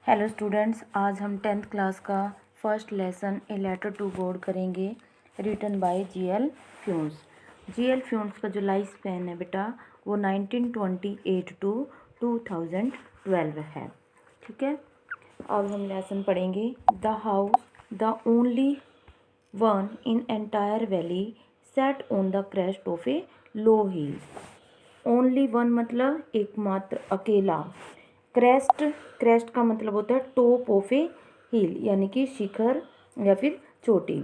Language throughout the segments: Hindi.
हेलो स्टूडेंट्स, आज हम 10th क्लास का first lesson a letter to God करेंगे, written by GL Fuentes. GL Fuentes का जो लाइफ स्पैन है बेटा वो 1928 टू 2012 है। ठीक है, अब हम लेसन पढ़ेंगे। The house the only one in entire valley set on the crest of a low hill. Only one मतलब एकमात्र, अकेला। क्रेस्ट, क्रेस्ट का मतलब होता है टॉप ऑफ ए हिल, यानी कि शिखर या फिर चोटी।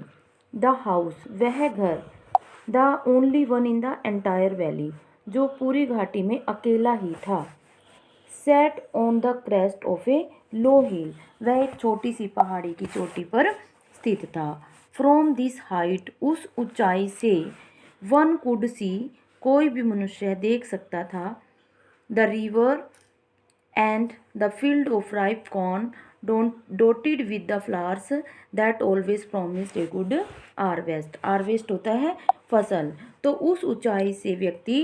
द हाउस वह घर, the only one in the entire valley जो पूरी घाटी में अकेला ही था। Set on the crest of a low hill वह एक छोटी सी पहाड़ी की चोटी पर स्थित था। फ्रॉम दिस हाइट उस ऊंचाई से वन कुड सी कोई भी मनुष्य देख सकता था the river and the field of ripe corn dotted with the flowers that always promised a good harvest। harvest होता है फसल। तो उस ऊंचाई से व्यक्ति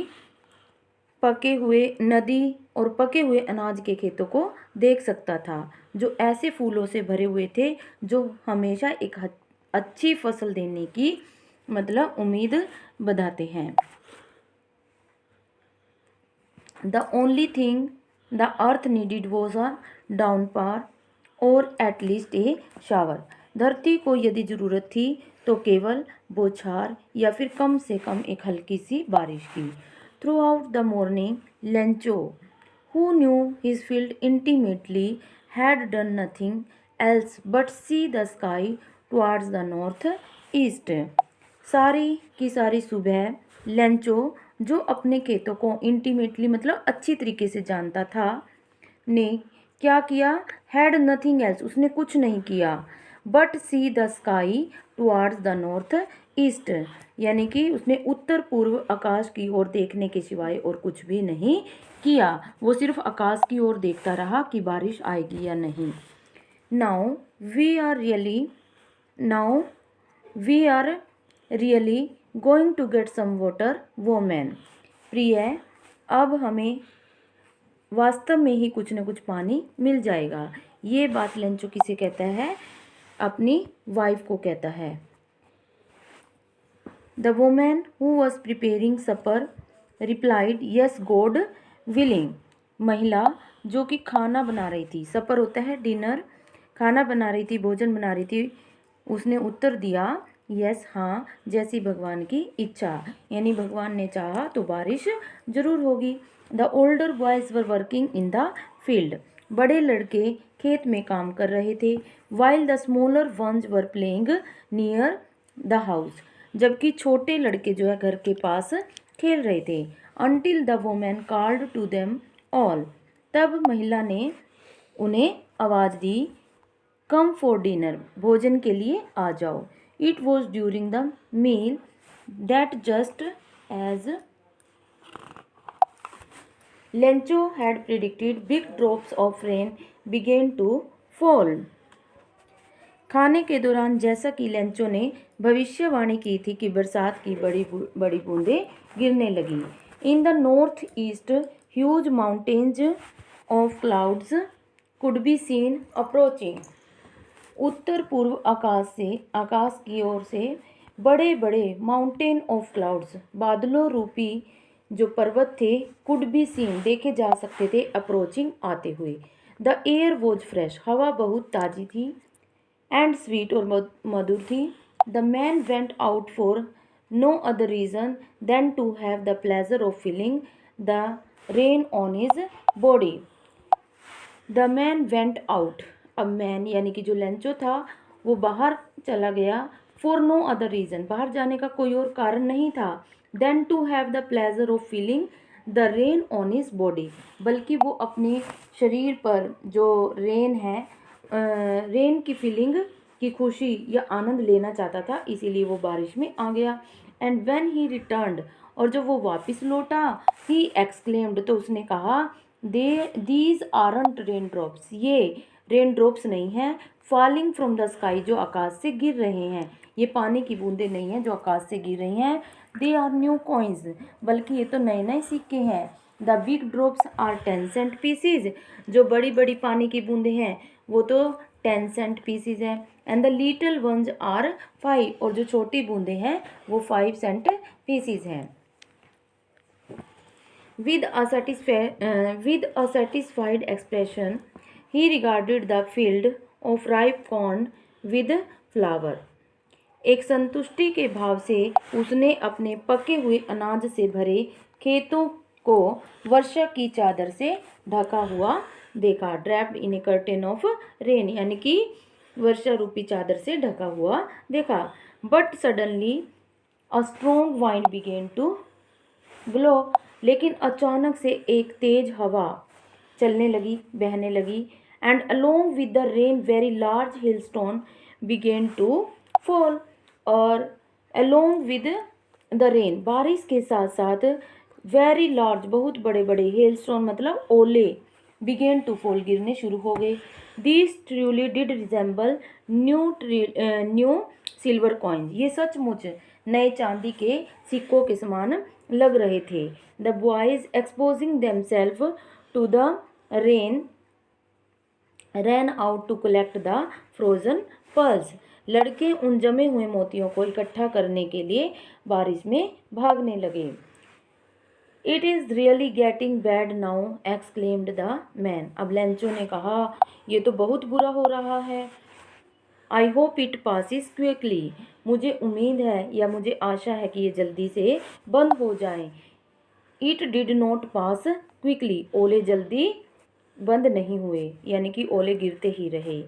पके हुए नदी और पके हुए अनाज के खेतों को देख सकता था जो ऐसे फूलों से भरे हुए थे जो हमेशा एक अच्छी फसल देने की मतलब उम्मीद बताते हैं। The only thing the earth needed was a downpour or at least a shower। धरती को यदि ज़रूरत थी तो केवल बौछार या फिर कम से कम एक हल्की सी बारिश की। Through out the morning Lencho who knew his field intimately had done nothing else but see the sky towards the north east। सारी की सारी सुबह लेंचो जो अपने खेतों को इंटीमेटली मतलब अच्छी तरीके से जानता था ने क्या किया। हैड नथिंग एल्स उसने कुछ नहीं किया but see the sky towards the north east, यानी कि उसने उत्तर पूर्व आकाश की ओर देखने के सिवाय और कुछ भी नहीं किया। वो सिर्फ आकाश की ओर देखता रहा कि बारिश आएगी या नहीं। Now we are really going to get some water women. प्रिय, अब हमें वास्तव में ही कुछ न कुछ पानी मिल जाएगा। ये बात लेंचो किसे कहता है? अपनी वाइफ को कहता है। The women who was preparing supper replied yes God willing. महिला जो कि खाना बना रही थी, सपर होता है डिनर, खाना बना रही थी, भोजन बना रही थी, उसने उत्तर दिया यस हाँ, जैसी भगवान की इच्छा, यानी भगवान ने चाहा तो बारिश जरूर होगी। The older boys were working in the field. बड़े लड़के खेत में काम कर रहे थे। While the smaller ones were playing near the house. जबकि छोटे लड़के जो है घर के पास खेल रहे थे। Until the women called to them all. तब महिला ने उन्हें आवाज़ दी कम फॉर डिनर, भोजन के लिए आ जाओ। It was during the meal that just as Lencho had predicted big drops of rain began to fall. खाने के दौरान जैसा कि लेंचो ने भविष्यवाणी की थी कि बरसात की बड़ी बड़ी बूंदें गिरने लगी। In the north east huge mountains of clouds could be seen approaching. उत्तर पूर्व आकाश की ओर से बड़े बड़े माउंटेन ऑफ क्लाउड्स, बादलों रूपी जो पर्वत थे, कुड बी सीन देखे जा सकते थे, अप्रोचिंग आते हुए। द एयर वॉज फ्रेश हवा बहुत ताज़ी थी, एंड स्वीट और मधुर थी। The man went out for no other reason than to have the pleasure of feeling the rain on his body. The man went out, अब मैन यानी कि जो लेंचो था वो बाहर चला गया। फॉर नो अदर रीज़न, बाहर जाने का कोई और कारण नहीं था। Than to have the pleasure of feeling the rain on his body, बल्कि वो अपने शरीर पर जो रेन है, रेन की फीलिंग की खुशी या आनंद लेना चाहता था, इसीलिए वो बारिश में आ गया। एंड व्हेन ही रिटर्न्ड, और जब वो वापस लौटा, ही एक्सक्लेम्ड, तो उसने कहा दीज आरंट रेन ड्रॉप्स, ये रेन ड्रॉप्स नहीं हैं, फॉलिंग फ्रॉम द स्काई, जो आकाश से गिर रहे हैं, ये पानी की बूंदें नहीं हैं जो आकाश से गिर रही हैं। दे आर न्यू कॉइन्स, बल्कि ये तो नए नए सिक्के हैं। The big drops are 10 Saint pieces, जो बड़ी बड़ी पानी की बूंदें हैं वो तो 10 सेंट पीसीज हैं। And the little ones are 5, और जो छोटी बूंदें हैं वो 5 सेंट पीसीज हैं। With a satisfied expression, he regarded the field of ripe corn with flower. एक संतुष्टि के भाव से उसने अपने पके हुए अनाज से भरे खेतों को वर्षा की चादर से ढका हुआ देखा। Draped in a curtain of rain, यानी कि वर्षा रूपी चादर से ढका हुआ देखा। But suddenly a strong wind began to blow, लेकिन अचानक से एक तेज हवा चलने लगी, बहने लगी। And along with the rain very large hailstone began to fall, और अलोंग विद द रेन, बारिश के साथ साथ वेरी लार्ज, बहुत बड़े बड़े, हेलस्टोन मतलब ओले, बिगेन टू फॉल, गिरने शुरू हो गए। This truly did resemble new silver coin, ये सचमुच नए चांदी के सिक्कों के समान लग रहे थे। The boys exposing themselves to the rain ran out to collect the frozen pearls, लड़के उन जमे हुए मोतियों को इकट्ठा करने के लिए बारिश में भागने लगे। It is really getting bad now exclaimed the man, अब लेंचो ने कहा ये तो बहुत बुरा हो रहा है। I hope it passes quickly, मुझे उम्मीद है या मुझे आशा है कि ये जल्दी से बंद हो जाए। It did not pass quickly, ओले जल्दी बंद नहीं हुए, यानी कि ओले गिरते ही रहे।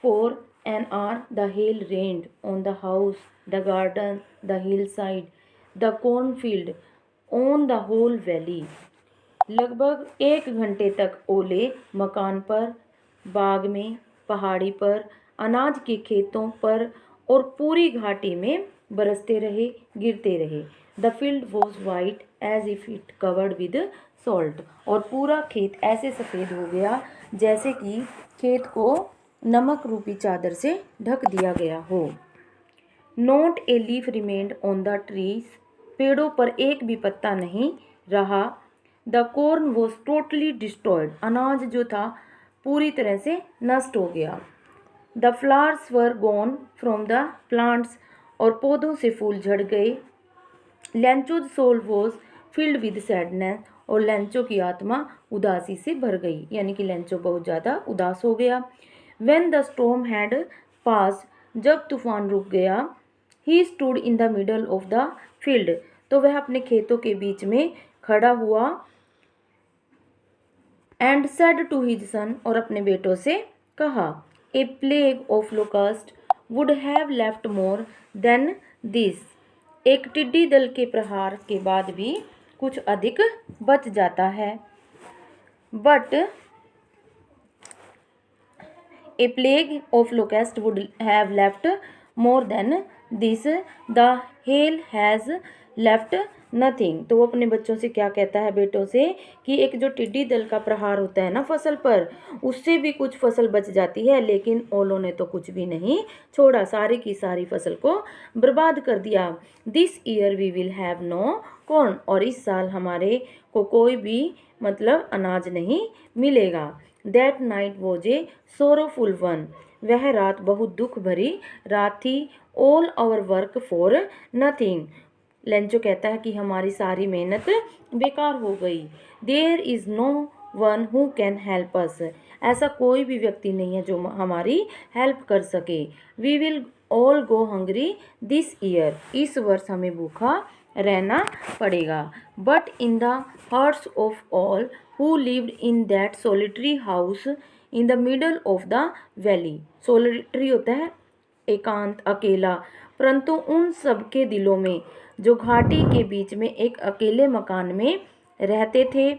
For an hour the hail rained on the house, the garden, the hillside, the cornfield, on the whole valley, लगभग 1 घंटे तक ओले मकान पर, बाग में, पहाड़ी पर, अनाज के खेतों पर और पूरी घाटी में बरसते रहे, गिरते रहे। The field was white as if it covered with salt, और पूरा खेत ऐसे सफ़ेद हो गया जैसे कि खेत को नमक रूपी चादर से ढक दिया गया हो। Not a leaf remained on the trees, पेड़ों पर एक भी पत्ता नहीं रहा। The corn was totally destroyed, अनाज जो था पूरी तरह से नष्ट हो गया। The flowers were gone from the plants, और पौधों से फूल झड़ गए। Lencho's soul was filled with sadness, और लेंचो की आत्मा उदासी से भर गई, यानी कि लेंचो बहुत ज़्यादा उदास हो गया। When the storm had passed, जब तूफान रुक गया, he stood in the middle of the field, तो वह अपने खेतों के बीच में खड़ा हुआ। And said to his son, और अपने बेटों से कहा, a plague of locust would have left more than this, एक टिड्डी दल के प्रहार के बाद भी कुछ अधिक बच जाता है। But a plague of locust would have left more than this, the hail has left nothing, तो वो अपने बच्चों से क्या कहता है, बेटों से, कि एक जो टिड्डी दल का प्रहार होता है ना फसल पर, उससे भी कुछ फसल बच जाती है, लेकिन ओलों ने तो कुछ भी नहीं छोड़ा, सारी की सारी फसल को बर्बाद कर दिया। This year we will have no corn, और इस साल हमारे को कोई भी मतलब अनाज नहीं मिलेगा। That night was a sorrowful one, वह रात बहुत दुख भरी रात थी। All our work for nothing, Lencho कहता है कि हमारी सारी मेहनत बेकार हो गई। There is no one who can help us, ऐसा कोई भी व्यक्ति नहीं है जो हमारी हेल्प कर सके। We will all go hungry this year, इस वर्ष हमें भूखा रहना पड़ेगा। But in the hearts of all who lived in that solitary house in the middle of the valley, solitary होता है एकांत, अकेला, परंतु उन सबके दिलों में जो घाटी के बीच में एक अकेले मकान में रहते थे,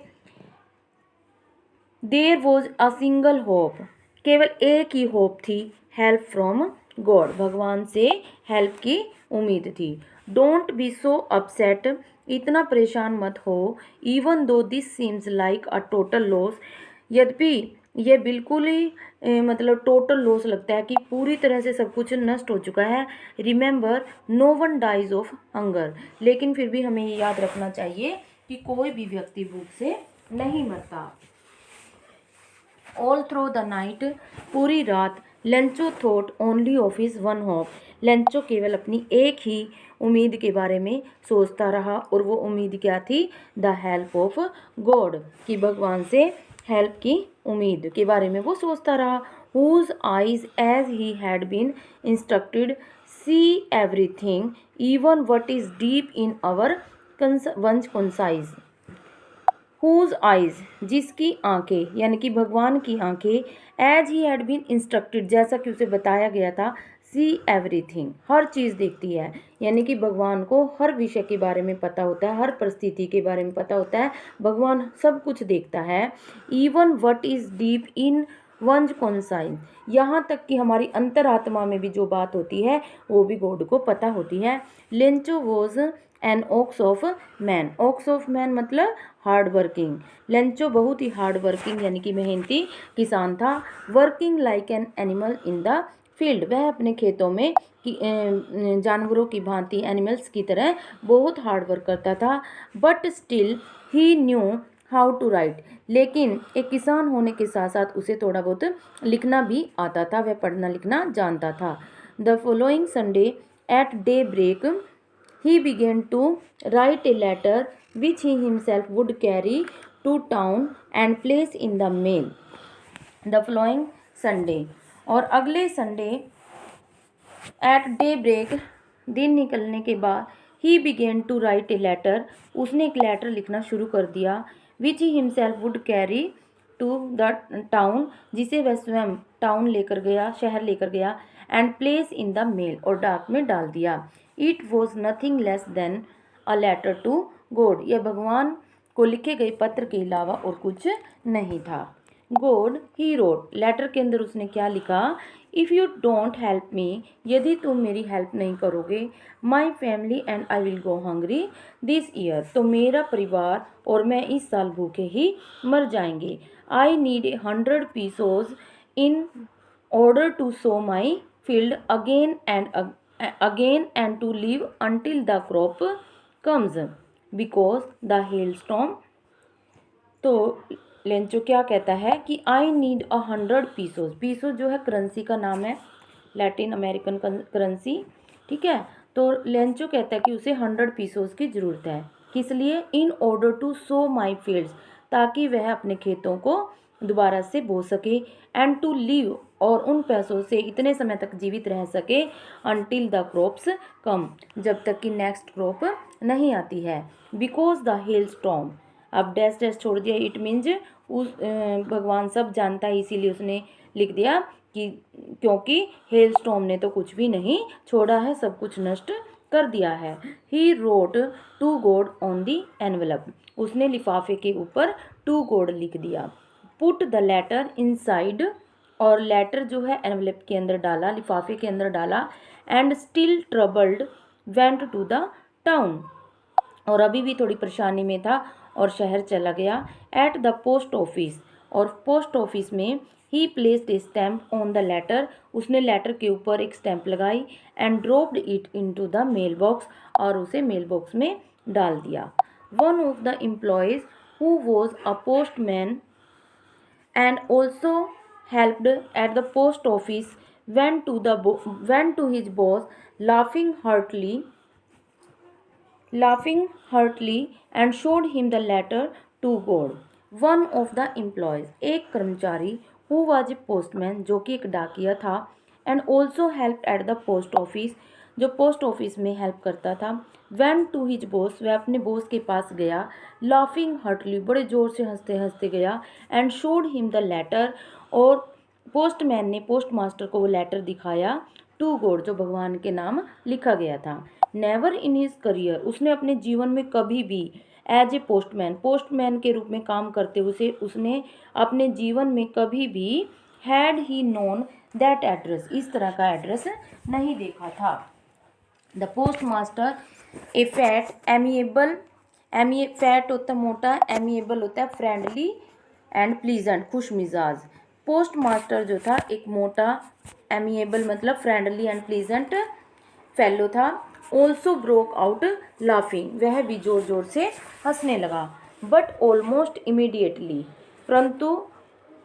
there was a single hope, केवल एक ही होप थी, हेल्प फ्रॉम गॉड, भगवान से हेल्प की उम्मीद थी। डोंट बी सो अपसेट, इतना परेशान मत हो। Even though this seems like a total loss, यद्यपि ये बिल्कुल ही मतलब टोटल लॉस लगता है कि पूरी तरह से सब कुछ नष्ट हो चुका है। Remember no one dies of hunger, लेकिन फिर भी हमें ये याद रखना चाहिए कि कोई भी व्यक्ति भूख से नहीं मरता। ऑल थ्रू द नाइट, पूरी रात, Lencho thought only of his one hope, Lencho केवल अपनी एक ही उम्मीद के बारे में सोचता रहा, और वो उम्मीद क्या थी? द हेल्प ऑफ गॉड, कि भगवान से हेल्प की उम्मीद के बारे में वो सोचता रहा। Whose eyes as he had been instructed see everything even what is deep in our one's conscience. Whose eyes, जिसकी आंखें, यानी कि भगवान की आंखें, as he had been instructed, जैसा कि उसे बताया गया था, सी एवरीथिंग, हर चीज़ देखती है, यानी कि भगवान को हर विषय के बारे में पता होता है, हर परिस्थिति के बारे में पता होता है, भगवान सब कुछ देखता है। Even what is deep in one's conscience, यहाँ तक कि हमारी अंतरात्मा में भी जो बात होती है वो भी गॉड को पता होती है। Lencho was an ox of man, ox of man मतलब हार्ड वर्किंग। लेंचो बहुत ही हार्ड वर्किंग यानी कि मेहनती किसान था। Working like an animal in the field, वह अपने खेतों में जानवरों की भांति, एनिमल्स की तरह बहुत हार्ड वर्क करता था। But still he knew how to write, लेकिन एक किसान होने के साथ साथ उसे थोड़ा बहुत लिखना भी आता था, वह पढ़ना लिखना जानता था। The following Sunday at daybreak he began to write a letter which he himself would carry to town and place in the mail. The following Sunday, और अगले संडे एट डे ब्रेक, दिन निकलने के बाद, he began to write a letter, उसने एक लेटर लिखना शुरू कर दिया, which he himself would carry to the town, जिसे वह स्वयं टाउन लेकर गया, शहर लेकर गया, and place in the mail, और डाक में डाल दिया। It was nothing less than a letter to God, यह भगवान को लिखे गए पत्र के अलावा और कुछ नहीं था। गॉड ही रोट, लेटर के अंदर उसने क्या लिखा? If you don't help me, यदि तुम मेरी हेल्प नहीं करोगे, my family and I will go hungry this year, तो मेरा परिवार और मैं इस साल भूखे ही मर जाएंगे। I need 100 pesos in order to sow my field again and to live until the crop comes because the hailstorm। तो लेंचो क्या कहता है कि आई नीड 100 pesos, पीसो जो है करेंसी का नाम है, लैटिन अमेरिकन करेंसी, ठीक है। तो लेंचो कहता है कि उसे 100 pesos की ज़रूरत है, किस लिए? In order to sow my fields, ताकि वह अपने खेतों को दोबारा से बो सके, एंड टू लिव, और उन पैसों से इतने समय तक जीवित रह सके, अनटिल द क्रॉप्स कम, जब तक कि नेक्स्ट क्रॉप नहीं आती है। बिकॉज द हेल स्टॉर्म, अब डैश डैश छोड़ दिया, इट मीन्स उस भगवान सब जानता है, इसीलिए उसने लिख दिया कि क्योंकि हेल स्टॉर्म ने तो कुछ भी नहीं छोड़ा है, सब कुछ नष्ट कर दिया है। He wrote to God on the envelope, उसने लिफाफे के ऊपर टू गॉड लिख दिया। पुट द लेटर इनसाइड, और लेटर जो है एनवेलप के अंदर डाला, लिफाफे के अंदर डाला। And still troubled went to the town, और अभी भी थोड़ी परेशानी में था और शहर चला गया। एट द पोस्ट ऑफिस, और पोस्ट ऑफिस में he placed a stamp on the letter, उसने लेटर के ऊपर एक स्टैम्प लगाई। And dropped it into the mail box, और उसे मेल बॉक्स में डाल दिया। One of the employees who was a postman and also helped at the post office went to his boss laughing heartily and showed him the letter to God। one of the employees, एक कर्मचारी, who was a postman, जो कि एक डाकिया था, and also helped at the post office, जो पोस्ट ऑफिस में हेल्प करता था। went to his boss, वह अपने बॉस के पास गया। laughing heartily, बड़े ज़ोर से हंसते हंसते गया। and showed him the letter, और पोस्टमैन ने पोस्ट मास्टर को वो लेटर दिखाया। टू गॉड, जो भगवान के नाम लिखा गया था। नेवर इन हिज करियर, उसने अपने जीवन में कभी भी एज ए पोस्टमैन के रूप में काम करते हुए उसने अपने जीवन में कभी भी had he known that address, इस तरह का एड्रेस नहीं देखा था। The post master A fat amiable, fat होता है मोटा, एमिएबल होता है फ्रेंडली एंड प्लीजेंट, खुश मिजाज। पोस्ट मास्टर जो था एक मोटा, एमिएबल मतलब फ्रेंडली एंड प्लीजेंट फेलो था। ऑल्सो ब्रोक आउट लाफिंग, वह भी जोर जोर से हंसने लगा। बट ऑलमोस्ट इमीडिएटली, परंतु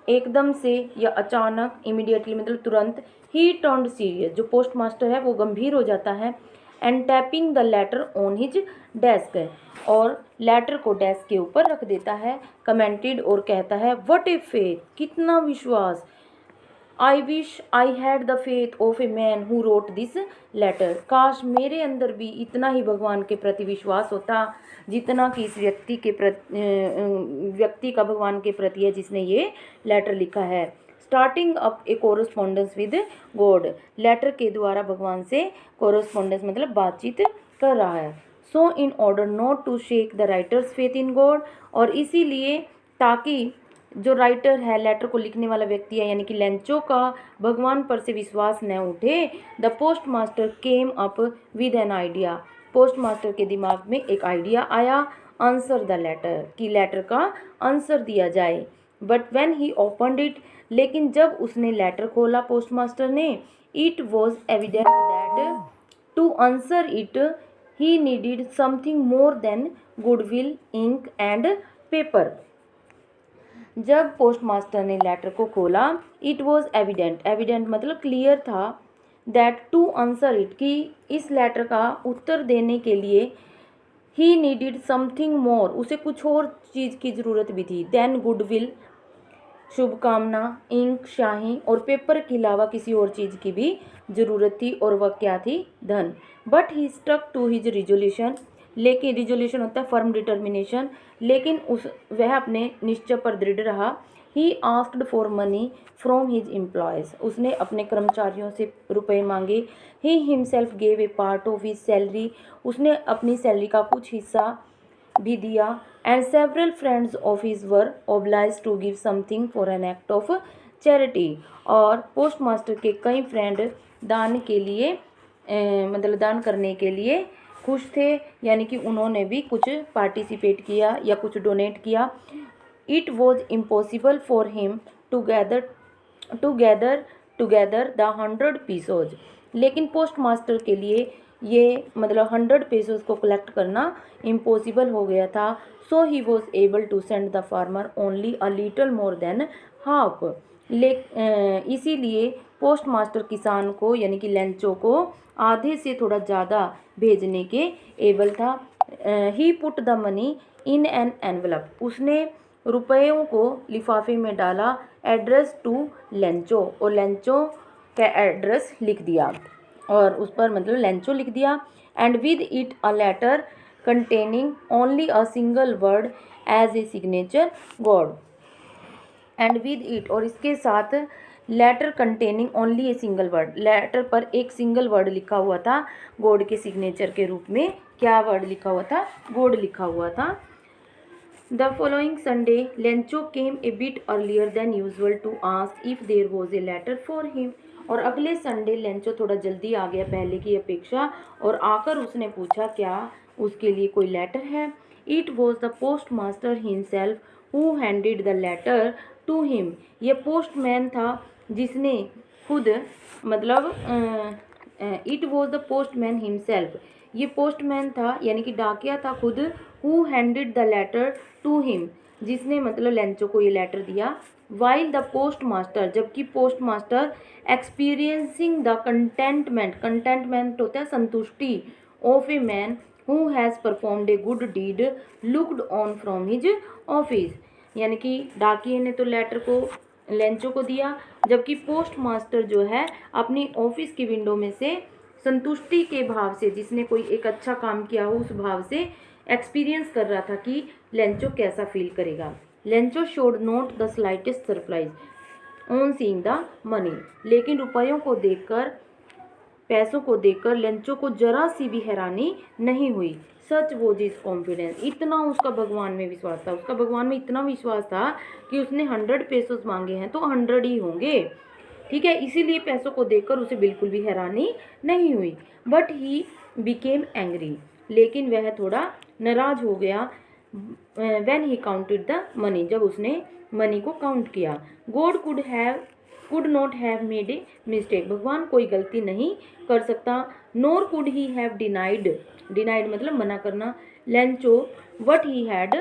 एकदम से या अचानक, इमीडिएटली मतलब तुरंत, ही टर्न्ड सीरियस, जो पोस्ट मास्टर है वो गंभीर हो जाता है। And tapping the later on his desk, और लेटर को डेस्क के ऊपर रख देता है। कमेंटेड, और कहता है, व्हाट ए फेथ, कितना विश्वास। I wish I had the faith of a man who wrote this letter, काश मेरे अंदर भी इतना ही भगवान के प्रति विश्वास होता जितना कि इस व्यक्ति का भगवान के प्रति है जिसने ये लेटर लिखा है। Starting up a correspondence with God, letter के द्वारा भगवान से कोरस्पॉन्डेंस मतलब बातचीत कर रहा है। So in order not to shake the writer's faith in God, और इसीलिए ताकि जो राइटर है, लेटर को लिखने वाला व्यक्ति है, यानी कि लेंचो का भगवान पर से विश्वास न उठे, the post master came up with an idea, post master के दिमाग में एक आइडिया आया, आंसर द लेटर, कि लेटर का आंसर दिया जाए। But when he opened it, लेकिन जब उसने लेटर खोला पोस्ट मास्टर ने, it was evident that to answer it he needed something more than goodwill, ink and paper. जब पोस्ट मास्टर ने लेटर को खोला, इट वॉज एविडेंट, एविडेंट मतलब क्लियर था, दैट टू आंसर इट, कि इस लेटर का उत्तर देने के लिए, ही नीडिड समथिंग मोर, उसे कुछ और चीज़ की ज़रूरत भी थी, देन गुडविल शुभकामना, इंक शाही, और पेपर के अलावा किसी और चीज़ की भी ज़रूरत थी, और वह क्या थी, धन। But he stuck to his resolution, लेकिन रिजोल्यूशन होता है फर्म डिटर्मिनेशन, लेकिन वह अपने निश्चय पर दृढ़ रहा। He asked for money from his employees, उसने अपने कर्मचारियों से रुपए मांगे। He himself gave a part of his salary, उसने अपनी सैलरी का कुछ हिस्सा भी दिया। And several friends of his were obliged to give something for an act of charity, और पोस्ट मास्टर के कई फ्रेंड दान के लिए मतलब दान करने के लिए खुश थे, यानी कि उन्होंने भी कुछ पार्टिसिपेट किया या कुछ डोनेट किया। It was impossible for him to gather the 100 pesos, लेकिन पोस्ट मास्टर के लिए ये मतलब 100 पेसोज को कलेक्ट करना इम्पॉसिबल हो गया था। So he was able to send the farmer only a little more than half, इसीलिए पोस्ट मास्टर किसान को यानी कि लेंचो को आधे से थोड़ा ज़्यादा भेजने के एबल था। He put the money in an envelope, उसने रुपयों को लिफाफे में डाला। एड्रेस टू लेंचो, और लेंचो का एड्रेस लिख दिया, और उस पर मतलब लेंचो लिख दिया। And with it a letter containing only a single word as a signature God, and with it, और इसके साथ letter containing only a single word, letter पर एक सिंगल वर्ड लिखा हुआ था गॉड के सिग्नेचर के रूप में। क्या वर्ड लिखा हुआ था? गॉड लिखा हुआ था। The following Sunday Lencho came a bit earlier than usual to ask if there was a letter for him, और अगले संडे लेंचो थोड़ा जल्दी आ गया पहले की अपेक्षा, और आकर उसने पूछा क्या उसके लिए कोई लेटर है। It was the post master himself who handed the letter to him, ये पोस्टमैन था जिसने खुद मतलब it was the postman himself, ये पोस्टमैन था यानी कि डाकिया था खुद, who handed the letter to him, जिसने मतलब लेंचो को ये लेटर दिया। वाइल द पोस्ट मास्टर, जबकि post master experiencing the contentment होता है संतुष्टि, of a man who has performed a good deed looked on from his office, यानी कि डाकिये ने तो लेटर को लेंचो को दिया, जबकि पोस्ट मास्टर जो है अपनी ऑफिस की विंडो में से संतुष्टि के भाव से, जिसने कोई एक अच्छा काम किया हो उस भाव से एक्सपीरियंस कर रहा था कि लेंचो कैसा फील करेगा। Lencho showed not the slightest surprise on seeing the money, लेकिन रुपयों को देखकर, पैसों को देखकर लेंचो को जरा सी भी हैरानी नहीं हुई। सच वो जिस कॉन्फिडेंस, इतना उसका भगवान में विश्वास था, उसका भगवान में इतना विश्वास था कि उसने 100 पेसोस मांगे हैं तो 100 ही होंगे, ठीक है, इसीलिए पैसों को देखकर उसे बिल्कुल भी हैरानी नहीं हुई। बट ही बिकेम एंग्री, लेकिन वह थोड़ा नाराज हो गया। When he counted the money, जब उसने मनी को काउंट किया। God could could not have made a mistake, भगवान कोई गलती नहीं कर सकता। Nor could he have denied, denied मतलब मना करना, Lencho what he had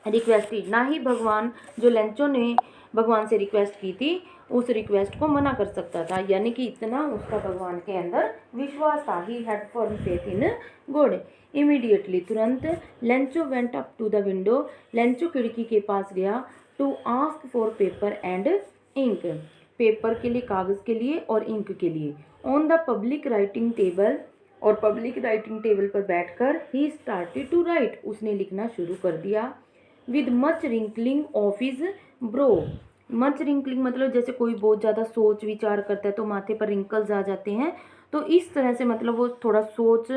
requested, ना ही भगवान जो लेंचो ने भगवान से रिक्वेस्ट की थी उस रिक्वेस्ट को मना कर सकता था, यानी कि इतना उसका भगवान के अंदर विश्वास था। He had firm faith in God. Immediately तुरंत Lencho went up to the window, Lencho खिड़की के पास गया, to ask for paper and ink, paper के लिए, कागज़ के लिए और इंक के लिए। On the public writing table, और पब्लिक राइटिंग टेबल पर बैठकर ही स्टार्टेड टू राइट, उसने लिखना शुरू कर दिया। With much wrinkling of his bro, much wrinkling मतलब जैसे कोई बहुत ज़्यादा सोच विचार करता है तो माथे पर रिंकल्स आ जाते हैं, तो इस तरह से मतलब वो थोड़ा सोच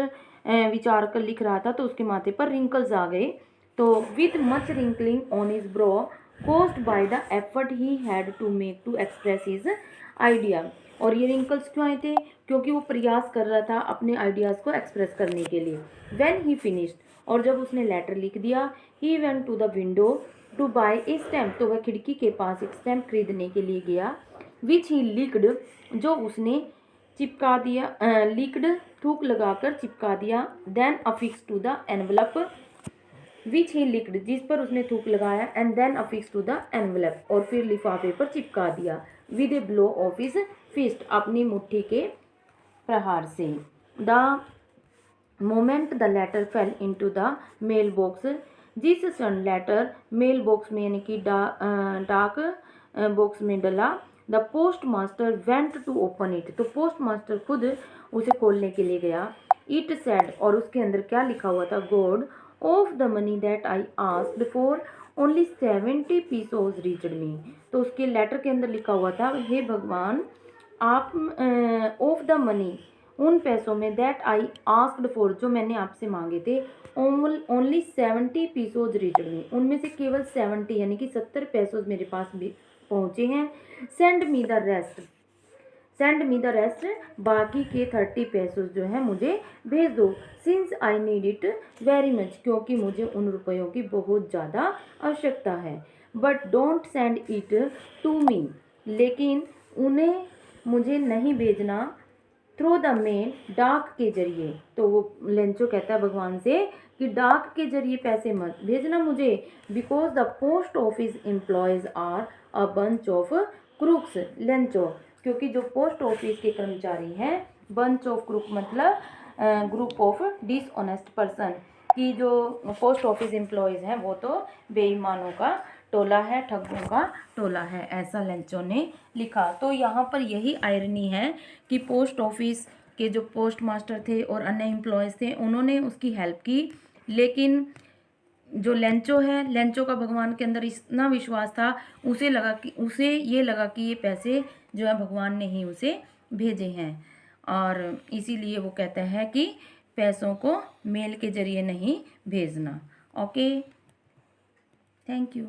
विचार कर लिख रहा था तो उसके माथे पर रिंकल्स आ गए। तो with much wrinkling on his bro caused by the effort he had to make to express his idea, और ये रिंकल्स क्यों आए थे? क्योंकि वो प्रयास कर रहा था अपने आइडियाज़ को एक्सप्रेस करने के लिए। When he finished, और जब उसने लेटर लिख दिया, he went to the window to buy a stamp, तो वह खिड़की के पास एक स्टैम्प खरीदने के लिए गया। which he licked, जो उसने चिपका दिया, लिक्ड थूक लगाकर चिपका दिया। then affixed to the envelope, which he licked, जिस पर उसने थूक लगाया, and then affix to the envelope, और फिर लिफाफे पर चिपका दिया। With a blow of his fist, अपनी मुट्ठी के प्रहार से। The moment the letter fell into the mail box, जिस क्षण लेटर मेल बॉक्स में यानी कि डाक बॉक्स में डला, the post master went to open it, तो पोस्ट मास्टर खुद उसे खोलने के लिए गया। इट सेड, और उसके अंदर क्या लिखा हुआ था? God of the money that I asked for only 70 pesos reached me, तो उसके लेटर के अंदर लिखा हुआ था, हे भगवान आप ऑफ द मनी, उन पैसों में, दैट आई आस्क्ड फॉर, जो मैंने आपसे मांगे थे, ओनली 70 pesos रीच्ड मी, उनमें से केवल 70 यानी कि 70 पैसों मेरे पास भी पहुँचे हैं। Send me the rest, send me the rest, बाकी के 30 पैसों जो है मुझे भेज दो। Since I need it very much, क्योंकि मुझे उन रुपयों की बहुत ज़्यादा आवश्यकता है। But don't send it to me, लेकिन उन्हें मुझे नहीं भेजना थ्रू द मेल, डाक के जरिए। तो वो लेंचो कहता है भगवान से कि डाक के जरिए पैसे मत भेजना मुझे, because the post office employees are a bunch of crooks. Lencho, क्योंकि जो पोस्ट ऑफिस के कर्मचारी हैं, बंच ऑफ क्रूक मतलब ग्रुप ऑफ डिसऑनेस्ट पर्सन, कि जो पोस्ट ऑफिस एम्प्लॉयज़ हैं वो तो बेईमानों का टोला है, ठगों का टोला है, ऐसा लेंचो ने लिखा। तो यहाँ पर यही आयरनी है कि पोस्ट ऑफिस के जो पोस्ट मास्टर थे और अन्य एम्प्लॉयज़ थे उन्होंने उसकी हेल्प की, लेकिन जो लेंचो है, लेंचो का भगवान के अंदर इतना विश्वास था, उसे ये लगा कि ये पैसे जो है भगवान ने ही उसे भेजे हैं, और इसीलिए वो कहता है कि पैसों को मेल के जरिए नहीं भेजना। Okay, thank you.